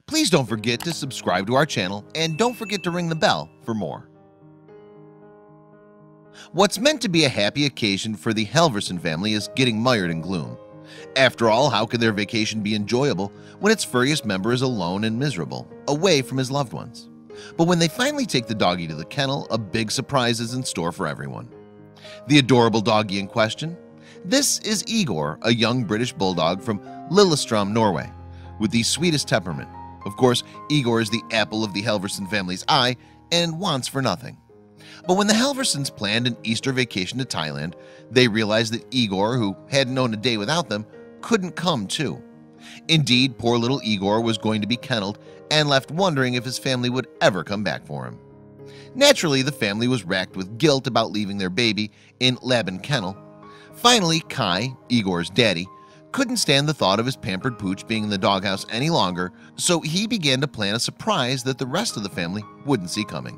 Please don't forget to subscribe to our channel and don't forget to ring the bell for more. What's meant to be a happy occasion for the Halverson family is getting mired in gloom. After all, how could their vacation be enjoyable when its furriest member is alone and miserable, away from his loved ones? But when they finally take the doggy to the kennel, a big surprise is in store for everyone. The adorable doggy in question? This is Igor, a young British bulldog from Lillestrøm, Norway, with the sweetest temperament. Of course, Igor is the apple of the Halverson family's eye and wants for nothing. But when the Halversons planned an Easter vacation to Thailand, they realized that Igor, who hadn't known a day without them, couldn't come too. Indeed, poor little Igor was going to be kennelled and left wondering if his family would ever come back for him. Naturally, the family was racked with guilt about leaving their baby in Laban Kennel. Finally, Kai, Igor's daddy, couldn't stand the thought of his pampered pooch being in the doghouse any longer, so he began to plan a surprise that the rest of the family wouldn't see coming.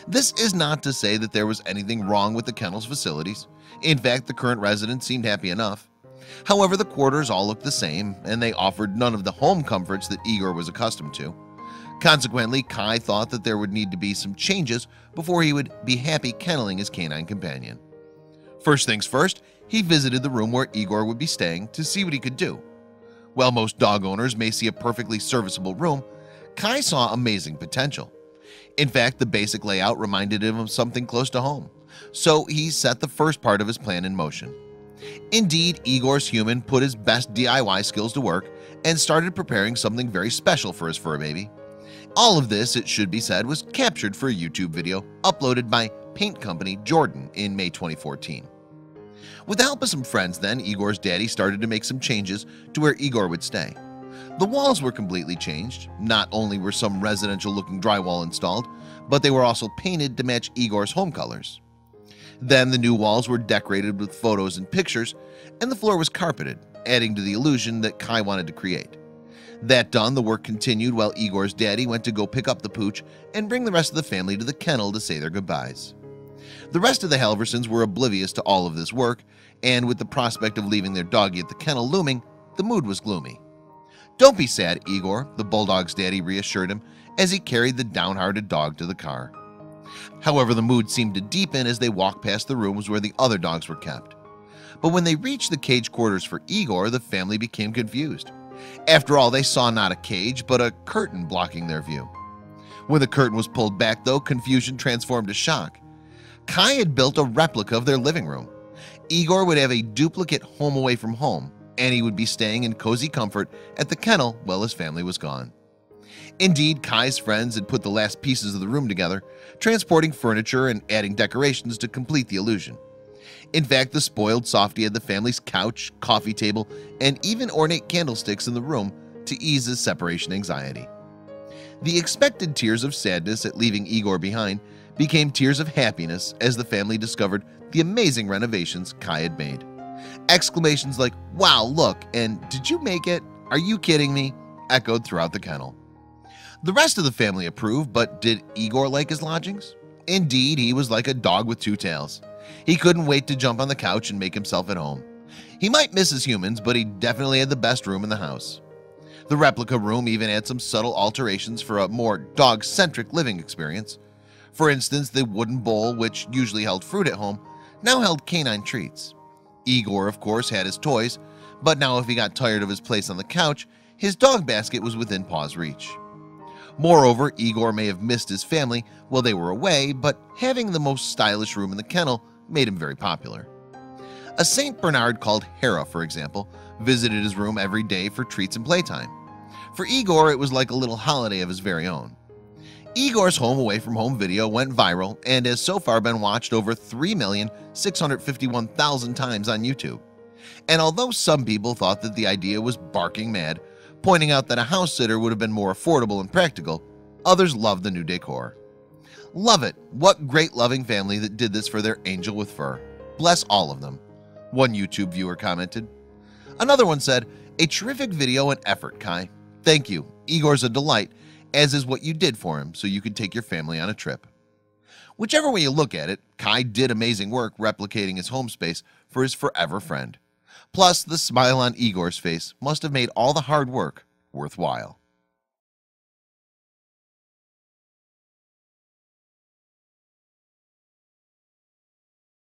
This is not to say that there was anything wrong with the kennel's facilities. In fact, the current residents seemed happy enough. However, the quarters all looked the same, and they offered none of the home comforts that Igor was accustomed to. Consequently, Kai thought that there would need to be some changes before he would be happy kenneling his canine companion. First things first, he visited the room where Igor would be staying to see what he could do. While most dog owners may see a perfectly serviceable room, Kai saw amazing potential. In fact, the basic layout reminded him of something close to home, so he set the first part of his plan in motion. Indeed, Igor's human put his best DIY skills to work and started preparing something very special for his fur baby. All of this, it should be said, was captured for a YouTube video uploaded by paint company Jordan in May 2014. With the help of some friends then, Igor's daddy started to make some changes to where Igor would stay. The walls were completely changed. Not only were some residential looking drywall installed, but they were also painted to match Igor's home colors. Then the new walls were decorated with photos and pictures, and the floor was carpeted, adding to the illusion that Kai wanted to create. That done, the work continued while Igor's daddy went to go pick up the pooch and bring the rest of the family to the kennel to say their goodbyes. The rest of the Halversons were oblivious to all of this work, and with the prospect of leaving their doggy at the kennel looming, the mood was gloomy. "Don't be sad, Igor," the bulldog's daddy reassured him as he carried the downhearted dog to the car. However, the mood seemed to deepen as they walked past the rooms where the other dogs were kept. But when they reached the cage quarters for Igor, the family became confused. After all, they saw not a cage, but a curtain blocking their view. When the curtain was pulled back, though, confusion transformed to shock. Kai had built a replica of their living room. Igor would have a duplicate home away from home, and he would be staying in cozy comfort at the kennel while his family was gone. Indeed, Kai's friends had put the last pieces of the room together, transporting furniture and adding decorations to complete the illusion. In fact, the spoiled softie had the family's couch, coffee table, and even ornate candlesticks in the room to ease his separation anxiety. The expected tears of sadness at leaving Igor behind became tears of happiness as the family discovered the amazing renovations Kai had made. Exclamations like, "Wow, look," and "Did you make it? Are you kidding me?" echoed throughout the kennel. The rest of the family approved, but did Igor like his lodgings? Indeed, he was like a dog with two tails. He couldn't wait to jump on the couch and make himself at home. He might miss his humans, but he definitely had the best room in the house. The replica room even had some subtle alterations for a more dog-centric living experience. For instance, the wooden bowl, which usually held fruit at home, now held canine treats. Igor, of course, had his toys, but now if he got tired of his place on the couch, his dog basket was within paw's reach. Moreover, Igor may have missed his family while they were away, but having the most stylish room in the kennel made him very popular. A Saint Bernard called Hera, for example, visited his room every day for treats and playtime. For Igor, it was like a little holiday of his very own. Igor's home away from home video went viral and has so far been watched over 3,651,000 times on YouTube. And although some people thought that the idea was barking mad, pointing out that a house sitter would have been more affordable and practical, others loved the new decor. "Love it. What great loving family that did this for their angel with fur. Bless all of them," one YouTube viewer commented. Another one said, "A terrific video and effort, Kai. Thank you. Igor's a delight, as is what you did for him so you could take your family on a trip." Whichever way you look at it, Kai did amazing work replicating his home space for his forever friend. Plus, the smile on Igor's face must have made all the hard work worthwhile.